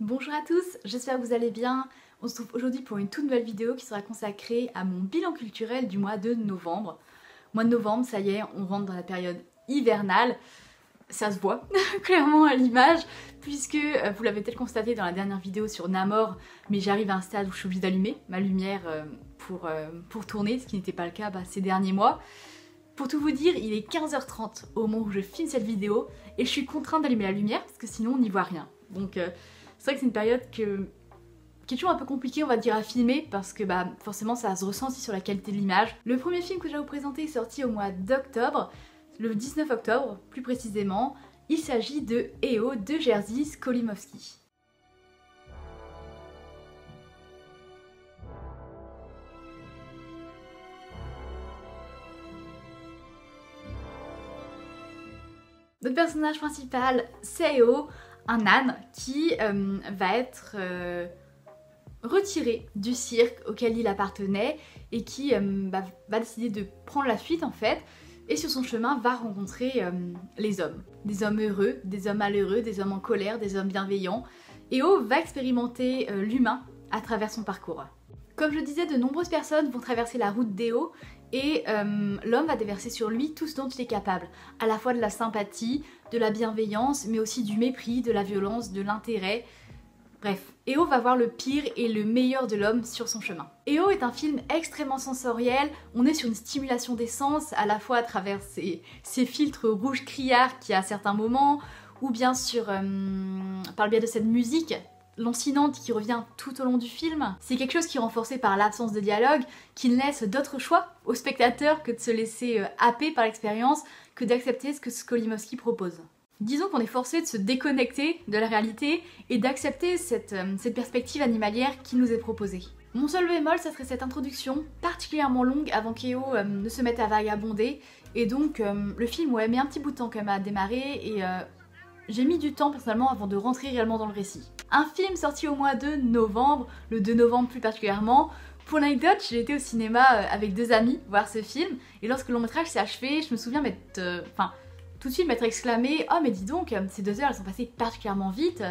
Bonjour à tous, j'espère que vous allez bien. On se trouve aujourd'hui pour une toute nouvelle vidéo qui sera consacrée à mon bilan culturel du mois de novembre. Mois de novembre, ça y est, on rentre dans la période hivernale. Ça se voit clairement à l'image, puisque vous l'avez peut-être constaté dans la dernière vidéo sur Namor, mais j'arrive à un stade où je suis obligée d'allumer ma lumière pour tourner, ce qui n'était pas le cas ces derniers mois. Pour tout vous dire, il est 15h30 au moment où je filme cette vidéo, et je suis contrainte d'allumer la lumière, parce que sinon on n'y voit rien. Donc c'est vrai que c'est une période qui est toujours un peu compliquée, on va dire, à filmer, parce que forcément ça se ressent aussi sur la qualité de l'image. Le premier film que je vais vous présenter est sorti au mois d'octobre, le 19 octobre plus précisément. Il s'agit de EO de Jerzy Skolimowski. Notre personnage principal, c'est EO, un âne qui va être retiré du cirque auquel il appartenait et qui va décider de prendre la fuite en fait, et sur son chemin va rencontrer les hommes. Des hommes heureux, des hommes malheureux, des hommes en colère, des hommes bienveillants. EO va expérimenter l'humain à travers son parcours. Comme je disais, de nombreuses personnes vont traverser la route d'EO et l'homme va déverser sur lui tout ce dont il est capable, à la fois de la sympathie, de la bienveillance, mais aussi du mépris, de la violence, de l'intérêt. Bref, EO va voir le pire et le meilleur de l'homme sur son chemin. EO est un film extrêmement sensoriel, on est sur une stimulation des sens, à la fois à travers ces filtres rouges criards qu'il y a à certains moments, ou bien sûr par le biais de cette musique lancinante qui revient tout au long du film. C'est quelque chose qui est renforcé par l'absence de dialogue, qui ne laisse d'autre choix au spectateur que de se laisser happer par l'expérience, que d'accepter ce que Skolimowski propose. Disons qu'on est forcé de se déconnecter de la réalité et d'accepter cette perspective animalière qui nous est proposée. Mon seul bémol, ça serait cette introduction particulièrement longue avant qu'EO ne se mette à vagabonder, et donc le film met un petit bout de temps quand même à démarrer, et j'ai mis du temps personnellement avant de rentrer réellement dans le récit. Un film sorti au mois de novembre, le 2 novembre plus particulièrement. Pour l'anecdote, j'ai été au cinéma avec deux amis voir ce film, et lorsque le long métrage s'est achevé, je me souviens tout de suite m'être exclamé « Oh mais dis donc, ces 2 heures elles sont passées particulièrement vite,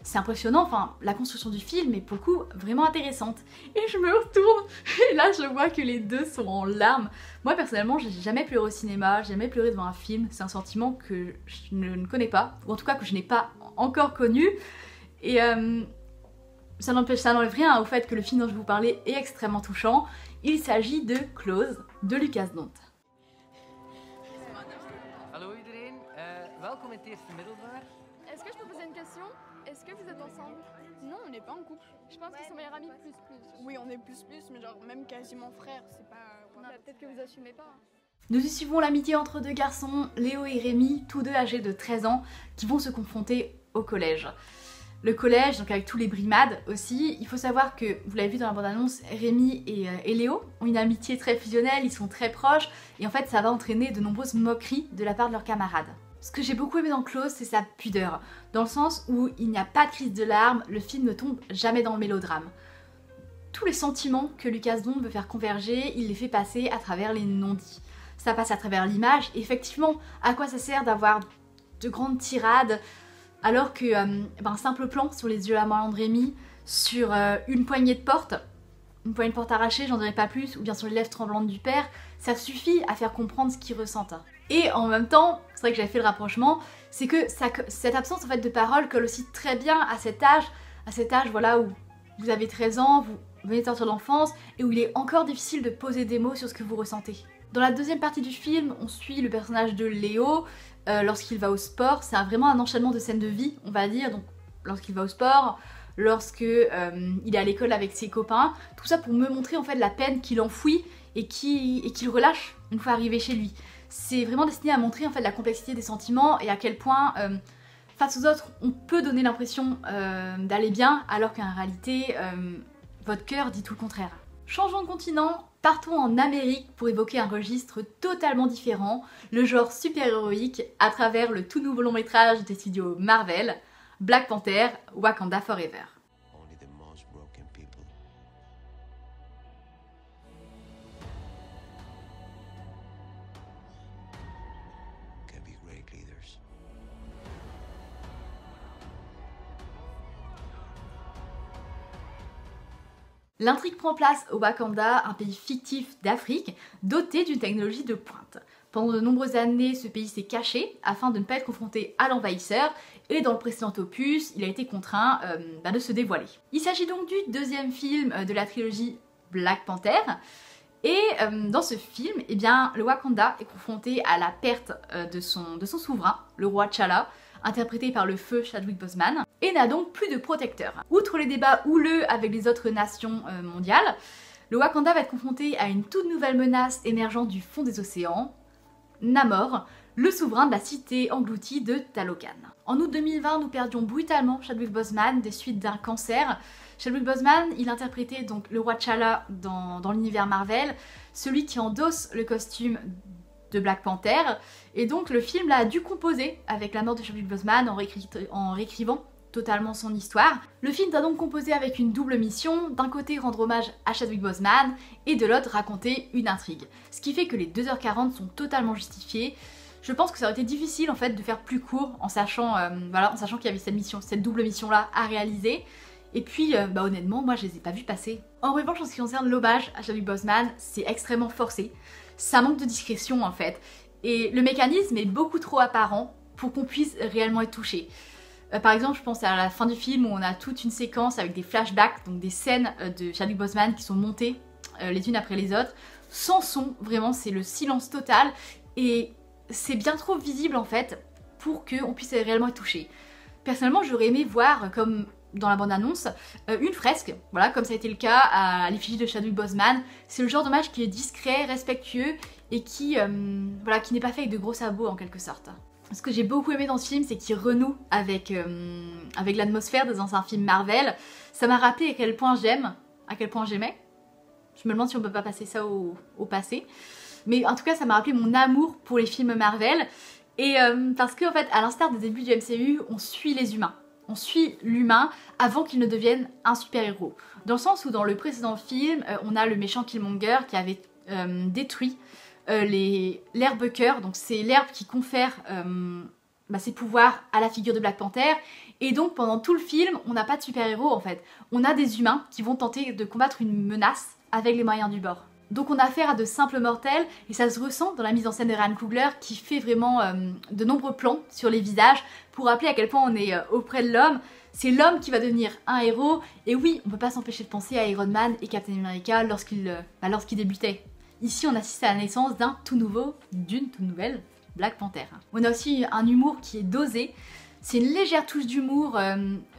c'est impressionnant, enfin la construction du film est pour le coup vraiment intéressante. » Et je me retourne, et là je vois que les deux sont en larmes. Moi personnellement, j'ai jamais pleuré au cinéma, j'ai jamais pleuré devant un film, c'est un sentiment que je ne connais pas, ou en tout cas que je n'ai pas encore connu. Et ça n'enlève rien au fait que le film dont je vais vous parler est extrêmement touchant. Il s'agit de Close de Lucas Dont. Hallo iedereen, welkom in het eerste middelbaar. Est-ce que je peux poser une question? Est-ce que vous êtes ensemble? Non, on n'est pas en couple. Je pense qu'ils sont meilleurs amis plus. Oui, on est plus, mais genre même quasiment frères, c'est pas... peut-être que vous assumez pas. Nous y suivons l'amitié entre deux garçons, Léo et Rémi, tous deux âgés de 13 ans, qui vont se confronter au collège. Le collège, donc avec tous les brimades aussi. Il faut savoir que, vous l'avez vu dans la bande-annonce, Rémi et Léo ont une amitié très fusionnelle, ils sont très proches, et en fait ça va entraîner de nombreuses moqueries de la part de leurs camarades. Ce que j'ai beaucoup aimé dans Close, c'est sa pudeur, dans le sens où il n'y a pas de crise de larmes, le film ne tombe jamais dans le mélodrame. Tous les sentiments que Lucas Dont veut faire converger, il les fait passer à travers les non-dits. Ça passe à travers l'image, et effectivement, à quoi ça sert d'avoir de grandes tirades alors que un simple plan sur les yeux amoureux de Rémi, sur une poignée de porte arrachée, j'en dirais pas plus, ou bien sur les lèvres tremblantes du père, ça suffit à faire comprendre ce qu'ils ressentent. Et en même temps, c'est vrai que j'avais fait le rapprochement, c'est que cette absence en fait de parole colle aussi très bien à cet âge voilà, où vous avez 13 ans, vous venez de sortir de l'enfance, et où il est encore difficile de poser des mots sur ce que vous ressentez. Dans la deuxième partie du film, on suit le personnage de Léo lorsqu'il va au sport. C'est vraiment un enchaînement de scènes de vie, on va dire. Donc lorsqu'il va au sport, lorsque il est à l'école avec ses copains, tout ça pour me montrer en fait la peine qu'il enfouit et qu'il relâche une fois arrivé chez lui. C'est vraiment destiné à montrer en fait la complexité des sentiments et à quel point face aux autres on peut donner l'impression d'aller bien alors qu'en réalité votre cœur dit tout le contraire. Changeons de continent, partons en Amérique pour évoquer un registre totalement différent, le genre super-héroïque à travers le tout nouveau long métrage des studios Marvel, Black Panther, Wakanda Forever. L'intrigue prend place au Wakanda, un pays fictif d'Afrique, doté d'une technologie de pointe. Pendant de nombreuses années, ce pays s'est caché afin de ne pas être confronté à l'envahisseur, et dans le précédent opus, il a été contraint de se dévoiler. Il s'agit donc du deuxième film de la trilogie Black Panther, et dans ce film, eh bien, le Wakanda est confronté à la perte de son souverain, le roi T'Challa, interprété par le feu Chadwick Boseman, et n'a donc plus de protecteur. Outre les débats houleux avec les autres nations mondiales, le Wakanda va être confronté à une toute nouvelle menace émergeant du fond des océans, Namor, le souverain de la cité engloutie de Talokan. En août 2020, nous perdions brutalement Chadwick Boseman des suites d'un cancer. Chadwick Boseman, il interprétait donc le roi T'Challa dans l'univers Marvel, celui qui endosse le costume de Black Panther, et donc le film là, a dû composer avec la mort de Chadwick Boseman en réécrivant totalement son histoire. Le film doit donc composer avec une double mission, d'un côté rendre hommage à Chadwick Boseman, et de l'autre raconter une intrigue. Ce qui fait que les 2h40 sont totalement justifiées. Je pense que ça aurait été difficile en fait de faire plus court en sachant, qu'il y avait cette double mission là à réaliser. Et puis honnêtement, moi je les ai pas vus passer. En revanche, en ce qui concerne l'hommage à Chadwick Boseman, c'est extrêmement forcé. Ça manque de discrétion en fait. Et le mécanisme est beaucoup trop apparent pour qu'on puisse réellement être touché. Par exemple, je pense à la fin du film où on a toute une séquence avec des flashbacks, donc des scènes de Chadwick Boseman qui sont montées les unes après les autres, sans son, vraiment c'est le silence total, et c'est bien trop visible en fait pour qu'on puisse réellement être touché. Personnellement, j'aurais aimé voir, comme dans la bande-annonce, une fresque, voilà, comme ça a été le cas à l'effigie de Chadwick Boseman. C'est le genre d'hommage qui est discret, respectueux, et qui n'est pas fait avec de gros sabots en quelque sorte. Ce que j'ai beaucoup aimé dans ce film, c'est qu'il renoue avec l'atmosphère des anciens films Marvel. Ça m'a rappelé à quel point j'aimais. Je me demande si on peut pas passer ça au passé. Mais en tout cas, ça m'a rappelé mon amour pour les films Marvel. Et parce qu'en fait, à l'instar des débuts du MCU, on suit les humains. On suit l'humain avant qu'il ne devienne un super-héros. Dans le sens où dans le précédent film, on a le méchant Killmonger qui avait détruit l'herbe cœur, donc c'est l'herbe qui confère ses pouvoirs à la figure de Black Panther, et donc pendant tout le film on n'a pas de super-héros en fait, on a des humains qui vont tenter de combattre une menace avec les moyens du bord. Donc on a affaire à de simples mortels, et ça se ressent dans la mise en scène de Ryan Coogler qui fait vraiment de nombreux plans sur les visages pour rappeler à quel point on est auprès de l'homme. C'est l'homme qui va devenir un héros, et oui, on peut pas s'empêcher de penser à Iron Man et Captain America lorsqu'ils débutaient. Ici, on assiste à la naissance d'une toute nouvelle Black Panther. On a aussi un humour qui est dosé. C'est une légère touche d'humour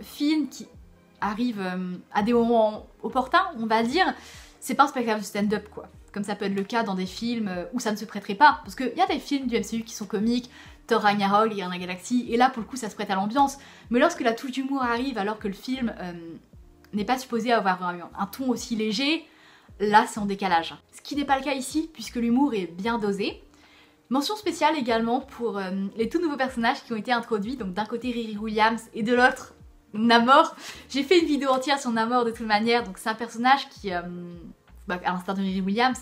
fine qui arrive à des moments opportuns, on va dire. C'est pas un spectacle de stand-up quoi. Comme ça peut être le cas dans des films où ça ne se prêterait pas. Parce qu'il y a des films du MCU qui sont comiques, Thor Ragnarok, les Gardiens de la Galaxie, et là pour le coup ça se prête à l'ambiance. Mais lorsque la touche d'humour arrive alors que le film n'est pas supposé avoir un ton aussi léger, là c'est en décalage. Ce qui n'est pas le cas ici puisque l'humour est bien dosé. Mention spéciale également pour les tout nouveaux personnages qui ont été introduits, donc d'un côté Riri Williams et de l'autre Namor. J'ai fait une vidéo entière sur Namor de toute manière, donc c'est un personnage qui, à l'instar de Riri Williams,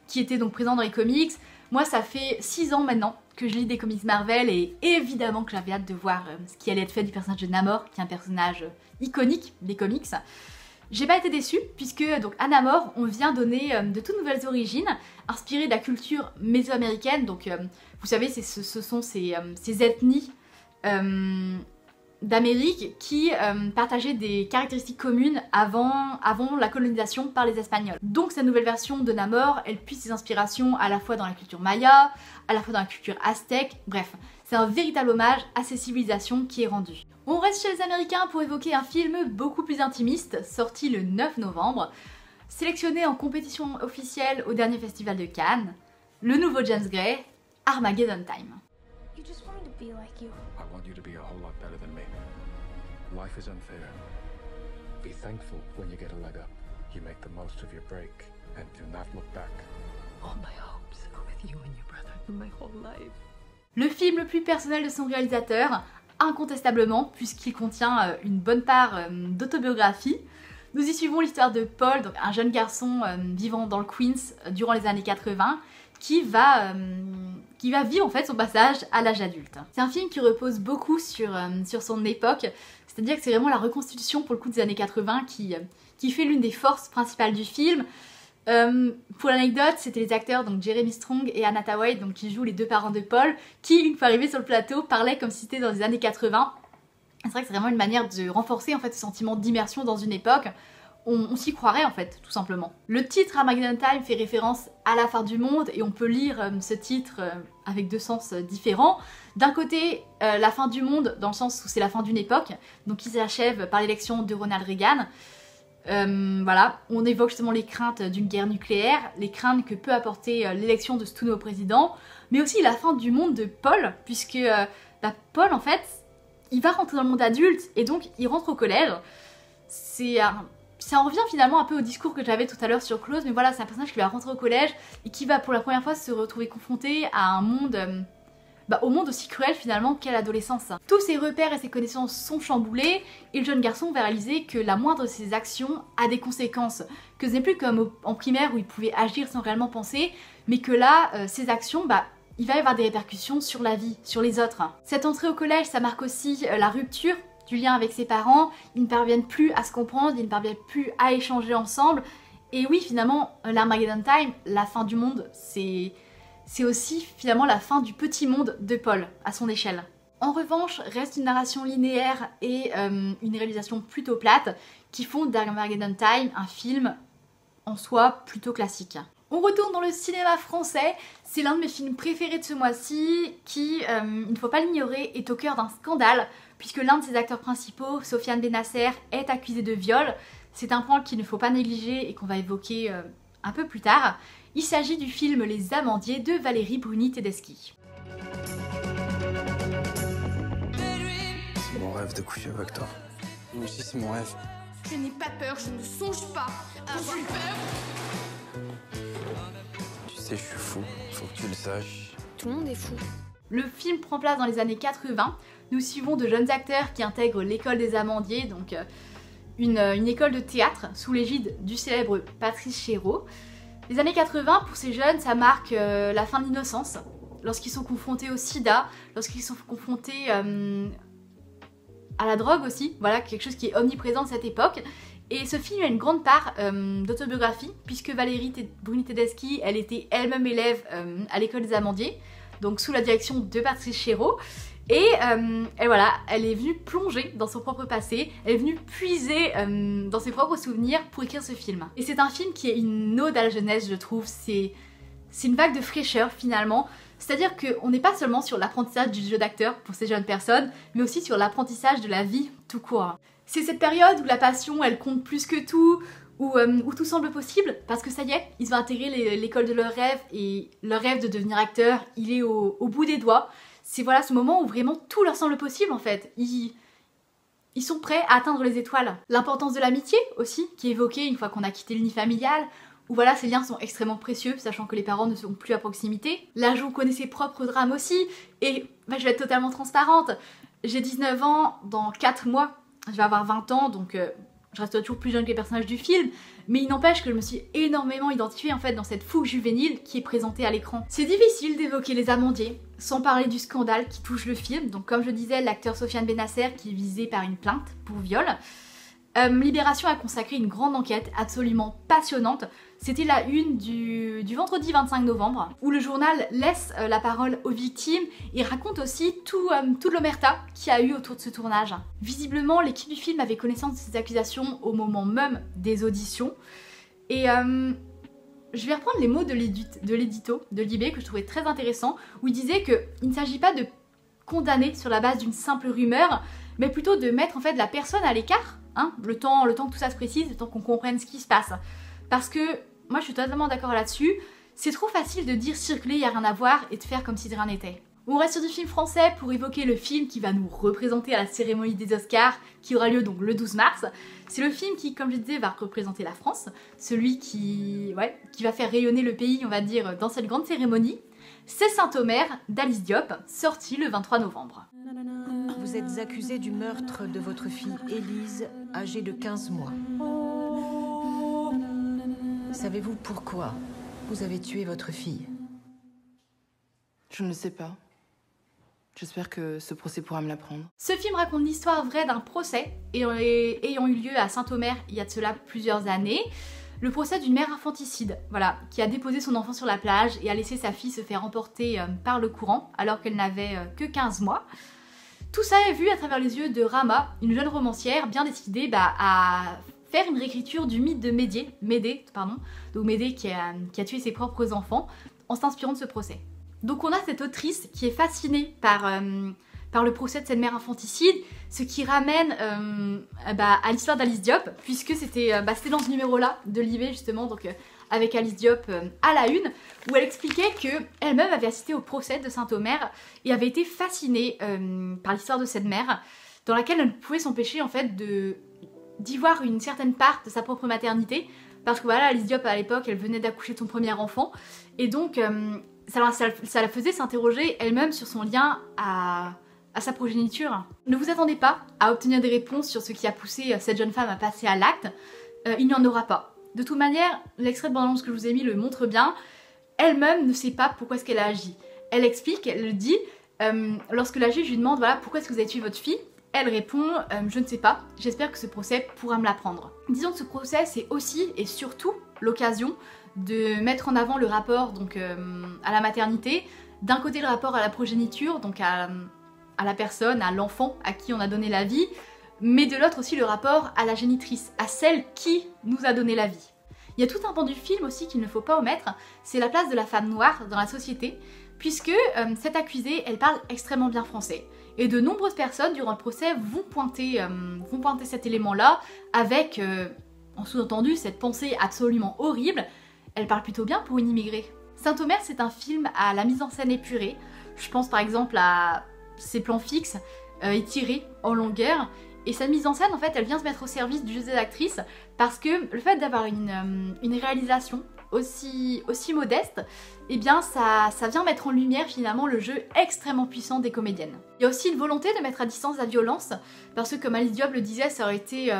qui était donc présent dans les comics. Moi ça fait 6 ans maintenant que je lis des comics Marvel et évidemment que j'avais hâte de voir ce qui allait être fait du personnage de Namor, qui est un personnage iconique des comics. J'ai pas été déçue puisque donc à Namor on vient donner de toutes nouvelles origines inspirées de la culture mésoaméricaine. Donc vous savez ce sont ces ethnies d'Amérique qui partageaient des caractéristiques communes avant la colonisation par les Espagnols. Donc cette nouvelle version de Namor, elle puise ses inspirations à la fois dans la culture maya, à la fois dans la culture aztèque, bref, c'est un véritable hommage à ces civilisations qui est rendu. On reste chez les Américains pour évoquer un film beaucoup plus intimiste, sorti le 9 novembre, sélectionné en compétition officielle au dernier festival de Cannes, le nouveau James Gray, Armageddon Time. You just wanted to be like you. I want you to be a whole lot better than me. Life is unfair. Be thankful when you get a leg up. You make the most of your break and do not look back. All my hopes are with you and your brother through my whole life. Le film le plus personnel de son réalisateur, incontestablement, puisqu'il contient une bonne part d'autobiographie. Nous y suivons l'histoire de Paul, donc un jeune garçon vivant dans le Queens durant les années 80, qui va vivre en fait son passage à l'âge adulte. C'est un film qui repose beaucoup sur son époque. C'est-à-dire que c'est vraiment la reconstitution pour le coup des années 80 qui fait l'une des forces principales du film. Pour l'anecdote, c'était les acteurs donc Jeremy Strong et Anna Tawai, donc qui jouent les deux parents de Paul, qui une fois arrivés sur le plateau parlaient comme si c'était dans les années 80. C'est vrai que c'est vraiment une manière de renforcer en fait ce sentiment d'immersion dans une époque. On s'y croirait en fait, tout simplement. Le titre Armageddon Time fait référence à la fin du monde et on peut lire ce titre avec deux sens différents. D'un côté, la fin du monde dans le sens où c'est la fin d'une époque, donc qui s'achève par l'élection de Ronald Reagan. Voilà, on évoque justement les craintes d'une guerre nucléaire, les craintes que peut apporter l'élection de ce tout nouveau président, mais aussi la fin du monde de Paul, puisque Paul en fait, il va rentrer dans le monde adulte et donc il rentre au collège. Ça en revient finalement un peu au discours que j'avais tout à l'heure sur Close, mais voilà, c'est un personnage qui va rentrer au collège et qui va pour la première fois se retrouver confronté à un monde, au monde aussi cruel finalement qu'est l'adolescence. Tous ses repères et ses connaissances sont chamboulés et le jeune garçon va réaliser que la moindre de ses actions a des conséquences, que ce n'est plus comme en primaire où il pouvait agir sans réellement penser, mais que là, ses actions, il va y avoir des répercussions sur la vie, sur les autres. Cette entrée au collège, ça marque aussi la rupture du lien avec ses parents, ils ne parviennent plus à se comprendre, ils ne parviennent plus à échanger ensemble. Et oui, finalement, l'Armageddon Time, la fin du monde, c'est aussi finalement la fin du petit monde de Paul, à son échelle. En revanche, reste une narration linéaire et une réalisation plutôt plate qui font d'Armageddon Time un film en soi plutôt classique. On retourne dans le cinéma français, c'est l'un de mes films préférés de ce mois-ci qui, il ne faut pas l'ignorer, est au cœur d'un scandale puisque l'un de ses acteurs principaux, Sofiane Benasser, est accusé de viol. C'est un point qu'il ne faut pas négliger et qu'on va évoquer un peu plus tard. Il s'agit du film Les Amandiers de Valérie Bruni-Tedeschi. C'est mon rêve de coucher avec toi. Moi aussi c'est mon rêve. Je n'ai pas peur, je ne songe pas à avoir peur. Tu sais, je suis fou, faut que tu le saches. Tout le monde est fou. Le film prend place dans les années 80. Nous suivons de jeunes acteurs qui intègrent l'école des Amandiers, donc une école de théâtre sous l'égide du célèbre Patrice Chéreau. Les années 80, pour ces jeunes, ça marque la fin de l'innocence, lorsqu'ils sont confrontés au sida, lorsqu'ils sont confrontés à la drogue aussi, voilà, quelque chose qui est omniprésent de cette époque. Et ce film a une grande part d'autobiographie, puisque Valérie Bruni-Tedeschi, elle était elle-même élève à l'école des Amandiers, donc sous la direction de Patrice Chéreau. Et voilà, elle est venue plonger dans son propre passé, elle est venue puiser dans ses propres souvenirs pour écrire ce film. Et c'est un film qui est une ode à la jeunesse, je trouve, c'est une vague de fraîcheur finalement. C'est-à-dire qu'on n'est pas seulement sur l'apprentissage du jeu d'acteur pour ces jeunes personnes, mais aussi sur l'apprentissage de la vie tout court. C'est cette période où la passion, elle compte plus que tout, où tout semble possible, parce que ça y est, ils vont intégrer l'école de leur rêve, et leur rêve de devenir acteur, il est au bout des doigts. C'est voilà ce moment où vraiment tout leur semble possible en fait. Ils sont prêts à atteindre les étoiles. L'importance de l'amitié aussi, qui est évoquée une fois qu'on a quitté le nid familial, où voilà, ces liens sont extrêmement précieux, sachant que les parents ne sont plus à proximité. L'agent connaît ses propres drames aussi, et je vais être totalement transparente. J'ai 19 ans, dans 4 mois, je vais avoir 20 ans, donc je reste toujours plus jeune que les personnages du film, mais il n'empêche que je me suis énormément identifiée en fait dans cette fougue juvénile qui est présentée à l'écran. C'est difficile d'évoquer Les Amandiers sans parler du scandale qui touche le film. Donc comme je disais, l'acteur Sofiane Benasser qui est visé par une plainte pour viol. Libération a consacré une grande enquête absolument passionnante. C'était la une du vendredi 25 novembre, où le journal laisse la parole aux victimes et raconte aussi toute l'omerta qu'il y a eu autour de ce tournage. Visiblement, l'équipe du film avait connaissance de ces accusations au moment même des auditions. Et je vais reprendre les mots de l'édito de Libé que je trouvais très intéressant, où il disait qu'il ne s'agit pas de condamner sur la base d'une simple rumeur, mais plutôt de mettre en fait la personne à l'écart, hein, le temps que tout ça se précise, le temps qu'on comprenne ce qui se passe. Parce que moi je suis totalement d'accord là-dessus, c'est trop facile de dire circuler, il n'y a rien à voir et de faire comme si de rien n'était. On reste sur du film français pour évoquer le film qui va nous représenter à la cérémonie des Oscars qui aura lieu donc le 12 mars. C'est le film qui, comme je disais, va représenter la France, celui qui va faire rayonner le pays, on va dire, dans cette grande cérémonie. C'est Saint-Omer d'Alice Diop, sorti le 23 novembre. Vous êtes accusé du meurtre de votre fille Élise, âgée de 15 mois. Savez-vous pourquoi vous avez tué votre fille? Je ne sais pas. J'espère que ce procès pourra me l'apprendre. Ce film raconte l'histoire vraie d'un procès ayant eu lieu à Saint-Omer il y a de cela plusieurs années. Le procès d'une mère infanticide, voilà, qui a déposé son enfant sur la plage et a laissé sa fille se faire emporter par le courant alors qu'elle n'avait que 15 mois. Tout ça est vu à travers les yeux de Rama, une jeune romancière bien décidée à faire une réécriture du mythe de Médée, donc Médée qui a tué ses propres enfants en s'inspirant de ce procès. Donc on a cette autrice qui est fascinée par le procès de cette mère infanticide, ce qui ramène à l'histoire d'Alice Diop, puisque c'était dans ce numéro-là de l'IB justement, donc avec Alice Diop à la une, où elle expliquait qu'elle-même avait assisté au procès de Saint-Omer et avait été fascinée par l'histoire de cette mère, dans laquelle elle ne pouvait s'empêcher en fait d'y voir une certaine part de sa propre maternité, parce que voilà, Alice Diop à l'époque, elle venait d'accoucher de son premier enfant, et donc ça la faisait s'interroger elle-même sur son lien à sa progéniture. Ne vous attendez pas à obtenir des réponses sur ce qui a poussé cette jeune femme à passer à l'acte, il n'y en aura pas. De toute manière, l'extrait de bande-annonce que je vous ai mis le montre bien, elle-même ne sait pas pourquoi est-ce qu'elle a agi. Elle explique, elle le dit, lorsque la juge lui demande voilà, pourquoi est-ce que vous avez tué votre fille, elle répond je ne sais pas, j'espère que ce procès pourra me l'apprendre. Disons que ce procès c'est aussi et surtout l'occasion de mettre en avant le rapport donc, à la maternité, d'un côté le rapport à la progéniture, donc à la personne, à l'enfant à qui on a donné la vie, mais de l'autre aussi le rapport à la génitrice, à celle qui nous a donné la vie. Il y a tout un pan du film aussi qu'il ne faut pas omettre, c'est la place de la femme noire dans la société, puisque cette accusée, elle parle extrêmement bien français. Et de nombreuses personnes durant le procès vont pointer cet élément-là avec, en sous-entendu, cette pensée absolument horrible. Elle parle plutôt bien pour une immigrée. Saint-Omer, c'est un film à la mise en scène épurée. Je pense par exemple à ses plans fixes, étirés en longueur. Et sa mise en scène, en fait, elle vient se mettre au service du jeu des actrices parce que le fait d'avoir une réalisation aussi modeste, eh bien ça vient mettre en lumière finalement le jeu extrêmement puissant des comédiennes. Il y a aussi une volonté de mettre à distance la violence, parce que comme Alice Diop le disait, ça aurait été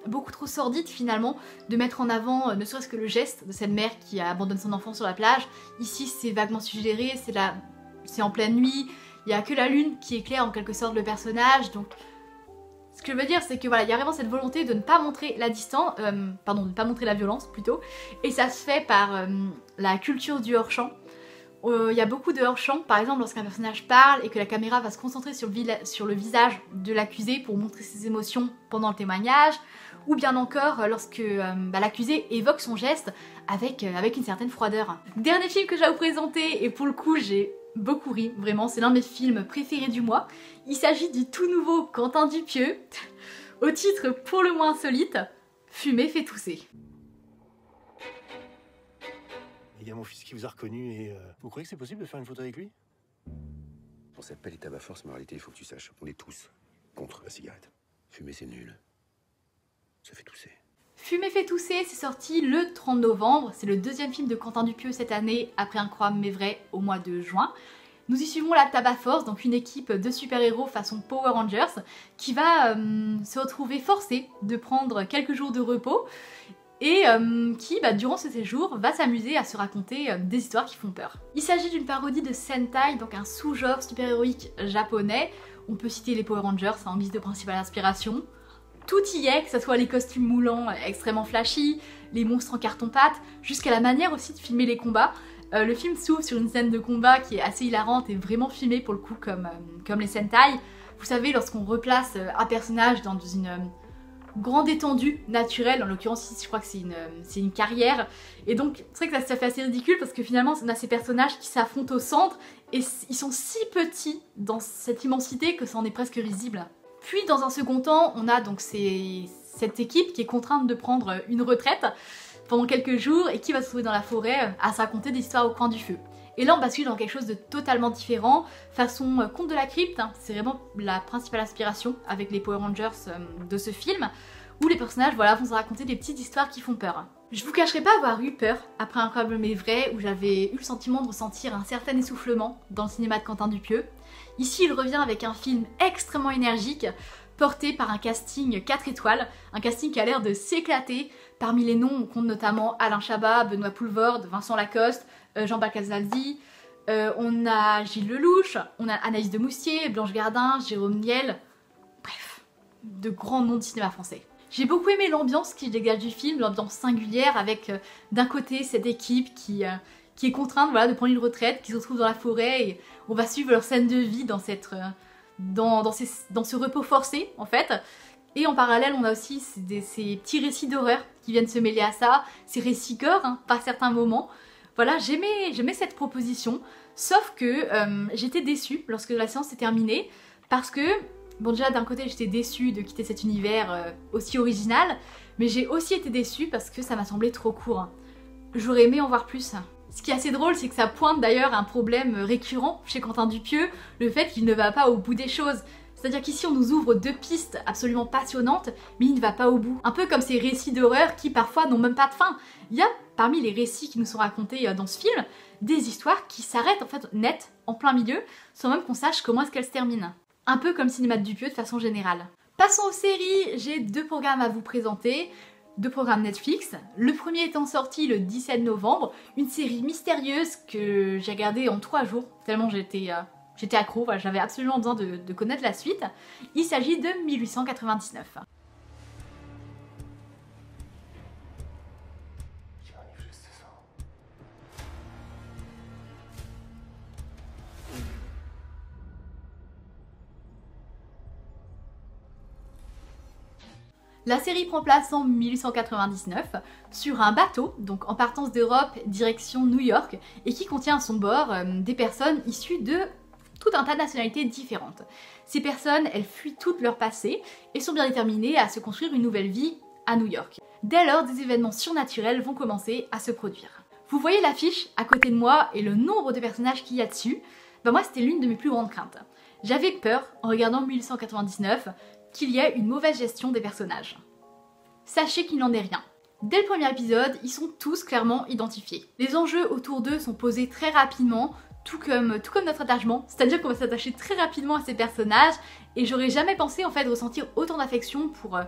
beaucoup trop sordide finalement de mettre en avant ne serait-ce que le geste de cette mère qui abandonne son enfant sur la plage. Ici c'est vaguement suggéré, c'est en pleine nuit, il n'y a que la lune qui éclaire en quelque sorte le personnage, donc ce que je veux dire, c'est que voilà, il y a vraiment cette volonté de ne pas montrer la distance, de ne pas montrer la violence plutôt, et ça se fait par la culture du hors-champ. Il y a beaucoup de hors-champ, par exemple lorsqu'un personnage parle et que la caméra va se concentrer sur le visage de l'accusé pour montrer ses émotions pendant le témoignage, ou bien encore lorsque l'accusé évoque son geste avec une certaine froideur. Dernier film que je vais vous présenter, et pour le coup j'ai beaucoup ri, vraiment, c'est l'un de mes films préférés du mois. Il s'agit du tout nouveau Quentin Dupieux, au titre pour le moins insolite, Fumer fait tousser. Il y a mon fils qui vous a reconnu et vous croyez que c'est possible de faire une photo avec lui? On s'appelle état à force, mais en réalité, il faut que tu saches, on est tous contre la cigarette. Fumer, c'est nul. Ça fait tousser. Fumer fait tousser, c'est sorti le 30 novembre, c'est le deuxième film de Quentin Dupieux cette année, après Incroyable mais vrai au mois de juin. Nous y suivons la Tabac Force, donc une équipe de super-héros façon Power Rangers, qui va se retrouver forcée de prendre quelques jours de repos, et qui, durant ce séjour, va s'amuser à se raconter des histoires qui font peur. Il s'agit d'une parodie de Sentai, donc un sous-genre super-héroïque japonais. On peut citer les Power Rangers en guise de principale inspiration. Tout y est, que ce soit les costumes moulants extrêmement flashy, les monstres en carton-pâte, jusqu'à la manière aussi de filmer les combats. Le film s'ouvre sur une scène de combat qui est assez hilarante et vraiment filmée pour le coup comme les Sentai. Vous savez, lorsqu'on replace un personnage dans une grande étendue naturelle, en l'occurrence ici je crois que c'est une carrière, et donc c'est vrai que ça fait assez ridicule parce que finalement on a ces personnages qui s'affrontent au centre et ils sont si petits dans cette immensité que ça en est presque risible. Puis dans un second temps, on a donc cette équipe qui est contrainte de prendre une retraite pendant quelques jours et qui va se trouver dans la forêt à se raconter des histoires au coin du feu. Et là on bascule dans quelque chose de totalement différent, façon Conte de la Crypte, c'est vraiment la principale inspiration avec les Power Rangers de ce film, où les personnages vont se raconter des petites histoires qui font peur. Je vous cacherai pas avoir eu peur après Incroyable mais vrai, où j'avais eu le sentiment de ressentir un certain essoufflement dans le cinéma de Quentin Dupieux. Ici il revient avec un film extrêmement énergique, porté par un casting 4 étoiles, un casting qui a l'air de s'éclater. Parmi les noms on compte notamment Alain Chabat, Benoît Poulvorde, Vincent Lacoste, Jean Balcazaldi, On a Gilles Lelouch, on a Anaïs de Moustier, Blanche Gardin, Jérôme Niel, bref, de grands noms de cinéma français. J'ai beaucoup aimé l'ambiance qui dégage du film, l'ambiance singulière avec d'un côté cette équipe qui est contrainte voilà, de prendre une retraite, qui se retrouve dans la forêt et on va suivre leur scène de vie dans ce repos forcé en fait. Et en parallèle on a aussi ces petits récits d'horreur qui viennent se mêler à ça, ces récits gore hein, par certains moments. Voilà, j'aimais cette proposition, sauf que j'étais déçue lorsque la séance est terminée, parce que, bon déjà d'un côté j'étais déçue de quitter cet univers aussi original, mais j'ai aussi été déçue parce que ça m'a semblé trop court. J'aurais aimé en voir plus. Ce qui est assez drôle, c'est que ça pointe d'ailleurs un problème récurrent chez Quentin Dupieux, le fait qu'il ne va pas au bout des choses. C'est-à-dire qu'ici on nous ouvre deux pistes absolument passionnantes, mais il ne va pas au bout. Un peu comme ces récits d'horreur qui parfois n'ont même pas de fin. Il y a parmi les récits qui nous sont racontés dans ce film, des histoires qui s'arrêtent en fait net, en plein milieu, sans même qu'on sache comment est-ce qu'elles se terminent. Un peu comme le cinéma de Dupieux de façon générale. Passons aux séries, j'ai 2 programmes à vous présenter. 2 programmes Netflix. Le premier étant sorti le 17 novembre, une série mystérieuse que j'ai regardée en 3 jours, tellement j'étais accro, voilà, j'avais absolument besoin de connaître la suite. Il s'agit de 1899. La série prend place en 1899 sur un bateau, donc en partance d'Europe direction New York, et qui contient à son bord des personnes issues de tout un tas de nationalités différentes. Ces personnes, elles fuient tout leur passé et sont bien déterminées à se construire une nouvelle vie à New York. Dès lors, des événements surnaturels vont commencer à se produire. Vous voyez l'affiche à côté de moi et le nombre de personnages qu'il y a dessus, moi c'était l'une de mes plus grandes craintes. J'avais peur, en regardant 1899, qu'il y ait une mauvaise gestion des personnages. Sachez qu'il n'en est rien. Dès le premier épisode, ils sont tous clairement identifiés. Les enjeux autour d'eux sont posés très rapidement, tout comme notre attachement, c'est-à-dire qu'on va s'attacher très rapidement à ces personnages, et j'aurais jamais pensé en fait ressentir autant d'affection pour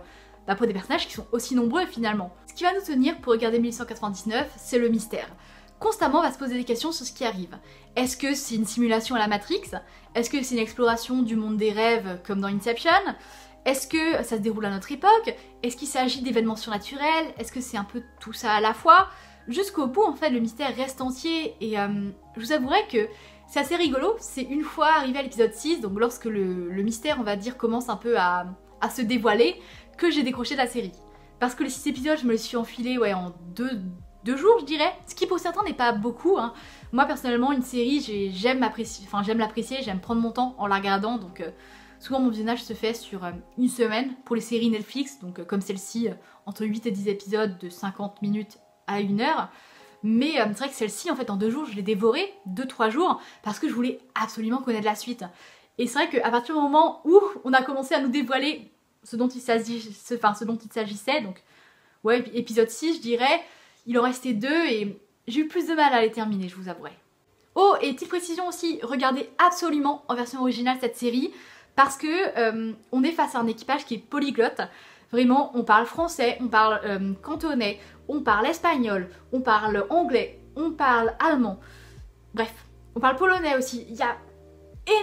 des personnages qui sont aussi nombreux finalement. Ce qui va nous tenir pour regarder 1899, c'est le mystère. Constamment on va se poser des questions sur ce qui arrive. Est-ce que c'est une simulation à la Matrix? Est-ce que c'est une exploration du monde des rêves comme dans Inception? Est-ce que ça se déroule à notre époque? Est-ce qu'il s'agit d'événements surnaturels? Est-ce que c'est un peu tout ça à la fois? Jusqu'au bout, en fait, le mystère reste entier et je vous avouerai que c'est assez rigolo. C'est une fois arrivé à l'épisode 6, donc lorsque le mystère, on va dire, commence un peu à se dévoiler, que j'ai décroché de la série. Parce que les 6 épisodes, je me les suis enfilés en deux jours, je dirais. Ce qui pour certains n'est pas beaucoup. Hein. Moi, personnellement, une série, j'aime l'apprécier, j'aime prendre mon temps en la regardant, donc... Souvent mon visionnage se fait sur une semaine pour les séries Netflix, donc comme celle-ci, entre 8 et 10 épisodes de 50 minutes à 1 heure. Mais c'est vrai que celle-ci, en fait, en 2 jours, je l'ai dévorée, 2-3 jours, parce que je voulais absolument connaître la suite. Et c'est vrai qu'à partir du moment où on a commencé à nous dévoiler ce dont il s'agissait, donc ouais, épisode 6, je dirais, il en restait 2 et j'ai eu plus de mal à les terminer, je vous avouerai. Oh, et petite précision aussi, regardez absolument en version originale cette série, parce que on est face à un équipage qui est polyglotte. Vraiment, on parle français, on parle cantonais, on parle espagnol, on parle anglais, on parle allemand. Bref, on parle polonais aussi. Il y a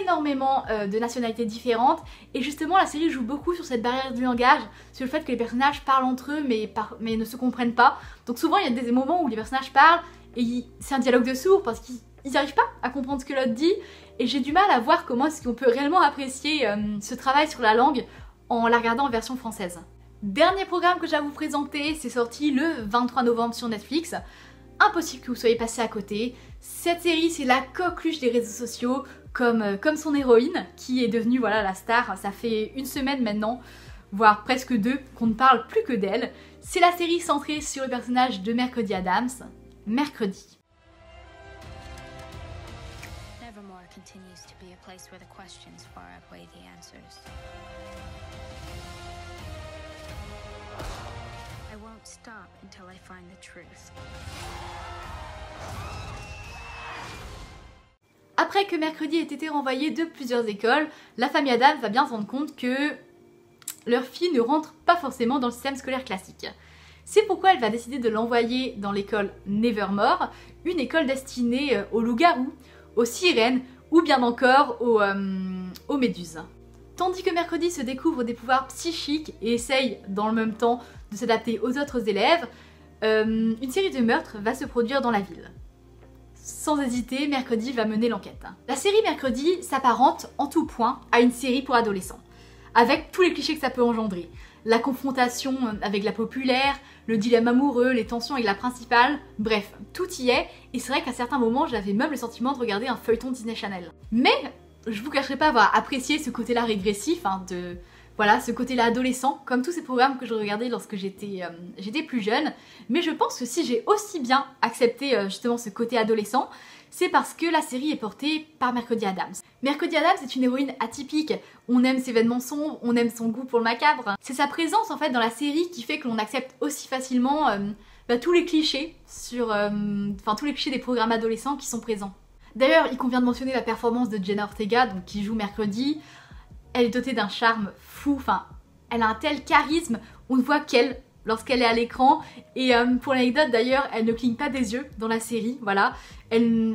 énormément de nationalités différentes. Et justement, la série joue beaucoup sur cette barrière du langage, sur le fait que les personnages parlent entre eux mais ne se comprennent pas. Donc souvent, il y a des moments où les personnages parlent et c'est un dialogue de sourds parce qu'ils n'arrivent pas à comprendre ce que l'autre dit. Et j'ai du mal à voir comment est-ce qu'on peut réellement apprécier ce travail sur la langue en la regardant en version française. Dernier programme que j'ai à vous présenter, c'est sorti le 23 novembre sur Netflix. Impossible que vous soyez passé à côté. Cette série, c'est la coqueluche des réseaux sociaux, comme son héroïne, qui est devenue voilà, la star. Ça fait 1 semaine maintenant, voire presque 2, qu'on ne parle plus que d'elle. C'est la série centrée sur le personnage de Mercredi Adams, Mercredi. Continues to be a place where the questions far outweigh the answers. I won't stop until I find the truth. Après que Mercredi ait été renvoyé de plusieurs écoles, la famille Adams va bien se rendre compte que leur fille ne rentre pas forcément dans le système scolaire classique. C'est pourquoi elle va décider de l'envoyer dans l'école Nevermore, une école destinée aux loups-garous, aux sirènes ou bien encore aux méduses. Tandis que Mercredi se découvre des pouvoirs psychiques et essaye dans le même temps de s'adapter aux autres élèves, une série de meurtres va se produire dans la ville. Sans hésiter, Mercredi va mener l'enquête. La série Mercredi s'apparente en tout point à une série pour adolescents, avec tous les clichés que ça peut engendrer. La confrontation avec la populaire, le dilemme amoureux, les tensions avec la principale, bref, tout y est, et c'est vrai qu'à certains moments j'avais même le sentiment de regarder un feuilleton Disney Channel. Mais je vous cacherai pas avoir apprécié ce côté-là régressif, voilà, ce côté-là adolescent, comme tous ces programmes que je regardais lorsque j'étais plus jeune. Mais je pense que si j'ai aussi bien accepté justement ce côté adolescent, c'est parce que la série est portée par Mercredi Adams. Mercredi Adams est une héroïne atypique, on aime ses vêtements sombres, on aime son goût pour le macabre. C'est sa présence en fait dans la série qui fait que l'on accepte aussi facilement tous les clichés tous les clichés des programmes adolescents qui sont présents. D'ailleurs, il convient de mentionner la performance de Jenna Ortega, donc qui joue Mercredi. Elle est dotée d'un charme fou, elle a un tel charisme, on ne voit qu'elle lorsqu'elle est à l'écran. Et pour l'anecdote d'ailleurs, elle ne cligne pas des yeux dans la série, voilà.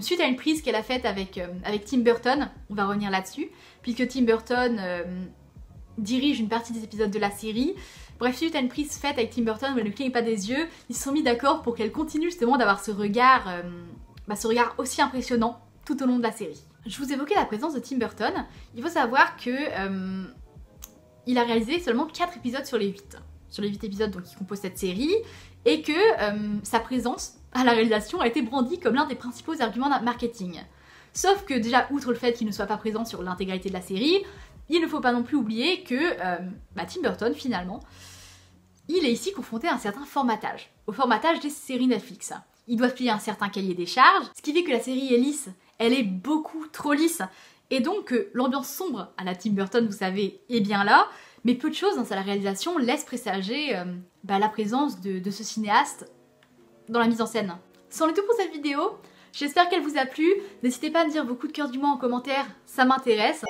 Suite à une prise qu'elle a faite avec Tim Burton, on va revenir là-dessus, puisque Tim Burton dirige une partie des épisodes de la série. Bref, suite à une prise faite avec Tim Burton où elle ne cligne pas des yeux, ils se sont mis d'accord pour qu'elle continue justement d'avoir ce regard aussi impressionnant tout au long de la série. Je vous évoquais la présence de Tim Burton. Il faut savoir que il a réalisé seulement 4 épisodes sur les 8. Sur les 8 épisodes donc, qui composent cette série, et que sa présence à la réalisation a été brandie comme l'un des principaux arguments de marketing. Sauf que déjà, outre le fait qu'il ne soit pas présent sur l'intégralité de la série, il ne faut pas non plus oublier que Tim Burton, finalement, il est ici confronté à un certain formatage, au formatage des séries Netflix. Il doit plier un certain cahier des charges, ce qui fait que la série est lisse, elle est beaucoup trop lisse, et donc l'ambiance sombre à la Tim Burton, vous savez, est bien là, mais peu de choses dans la réalisation laissent présager la présence de ce cinéaste dans la mise en scène. C'en est tout pour cette vidéo, j'espère qu'elle vous a plu, n'hésitez pas à me dire vos coups de cœur du mois en commentaire, ça m'intéresse.